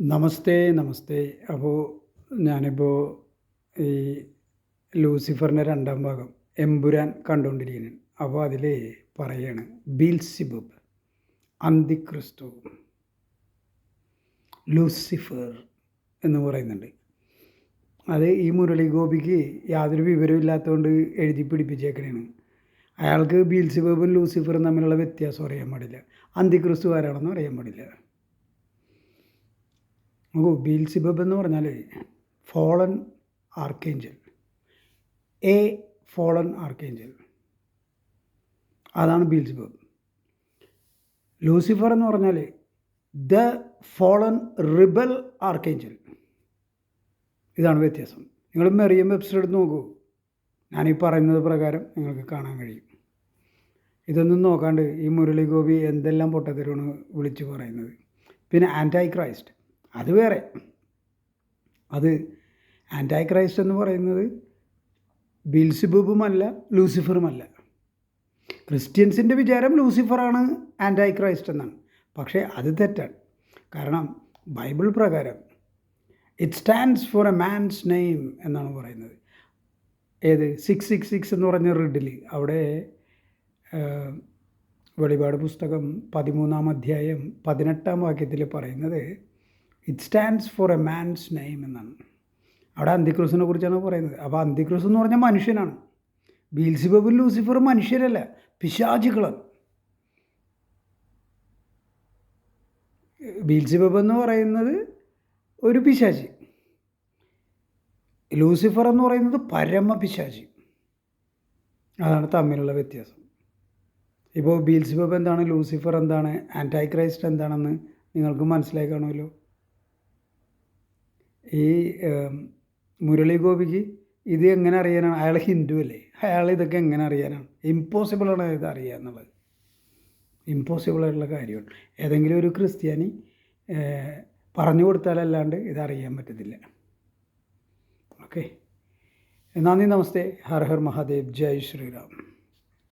നമസ്തേ നമസ്തേ. അപ്പോൾ ഞാനിപ്പോൾ ഈ ലൂസിഫറിൻ്റെ രണ്ടാം ഭാഗം എമ്പുരാൻ കണ്ടുകൊണ്ടിരിക്കുന്നത്. അപ്പോൾ അതിൽ പറയാണ് ബീൽസിബൂബ്, അന്തിക്രിസ്തു, ലൂസിഫർ എന്ന് പറയുന്നുണ്ട്. അത് ഈ മുരളി ഗോപിക്ക് യാതൊരു വിവരവും ഇല്ലാത്തതുകൊണ്ട് എഴുതി പിടിപ്പിച്ചേക്കണേണ്. അയാൾക്ക് ബീൽസിബൂബും ലൂസിഫറും തമ്മിലുള്ള വ്യത്യാസം അറിയാൻ പാടില്ല. അന്തിക്രിസ്തു ആരാണെന്ന് അറിയാൻ പാടില്ല. നോക്കൂ, ബീൽസിബബ് എന്ന് പറഞ്ഞാൽ fallen archangel, A fallen archangel, അതാണ് ബീൽസിബബ്. ലൂസിഫർ എന്ന് പറഞ്ഞാൽ ദ ഫോളൻ റിബൽ ആർക്കേഞ്ചൽ. ഇതാണ് വ്യത്യാസം. നിങ്ങൾ മെറിയം വെബ്സ്റ്റർ എടുത്ത് നോക്കൂ, ഞാനീ പറയുന്നത് പ്രകാരം നിങ്ങൾക്ക് കാണാൻ കഴിയും. ഇതൊന്നും നോക്കാണ്ട് ഈ മുരളി ഗോപി എന്തെല്ലാം പൊട്ടത്തരമാണ് വിളിച്ച് പറയുന്നത്. പിന്നെ ആൻറ്റി ക്രൈസ്റ്റ്, അത് വേറെ. അത് ആൻറ്റി ക്രൈസ്റ്റ് എന്ന് പറയുന്നത് ബീൽസിബൂബുമല്ല ലൂസിഫറുമല്ല. ക്രിസ്ത്യൻസിൻ്റെ വിചാരം ലൂസിഫറാണ് ആൻറ്റി ക്രൈസ്റ്റ് എന്നാണ്. പക്ഷേ അത് തെറ്റാണ്. കാരണം ബൈബിൾ പ്രകാരം it stands for A man's name എന്നാണ് പറയുന്നത്. ഏത് 666 എന്ന് പറഞ്ഞ റിഡിൽ അവിടെ വെളിപാട് പുസ്തകം 13-ാം അധ്യായം 18-ാം വാക്യത്തിൽ പറയുന്നത് it stands for A man's name എന്നാണ്. അവിടെ അന്തിക്രിസ്തുവിനെ കുറിച്ചാണ് പറയുന്നത്. അപ്പോൾ അന്തിക്രിസ്തു എന്ന് പറഞ്ഞാൽ മനുഷ്യനാണ്. ബീൽസിബബും ലൂസിഫറും മനുഷ്യരല്ല, പിശാചുകളാണ്. ബീൽസിബബ് എന്ന് പറയുന്നത് ഒരു പിശാചി, ലൂസിഫർ എന്ന് പറയുന്നത് പരമ പിശാചി. അതാണ് തമ്മിലുള്ള വ്യത്യാസം. ഇപ്പോൾ ബീൽസിബബ് എന്താണ്, ലൂസിഫർ എന്താണ്, ആൻറ്റി ക്രൈസ്റ്റ് എന്താണെന്ന് നിങ്ങൾക്ക് മനസ്സിലായി കാണുമല്ലോ. ഈ മുരളി ഗോപിക്ക് ഇത് എങ്ങനെ അറിയാനാണ്? അയാൾ ഹിന്ദു അല്ലേ, അയാൾ ഇതൊക്കെ എങ്ങനെ അറിയാനാണ്? ഇമ്പോസിബിളാണ് ഇത് അറിയുക എന്നുള്ളത്. ഇമ്പോസിബിളായിട്ടുള്ള കാര്യമാണ്. ഏതെങ്കിലും ഒരു ക്രിസ്ത്യാനി പറഞ്ഞു കൊടുത്താലല്ലാണ്ട് ഇതറിയാൻ പറ്റത്തില്ല. ഓക്കെ, നന്ദി, നമസ്തേ, ഹർ ഹർ മഹാദേവ്, ജയ് ശ്രീറാം.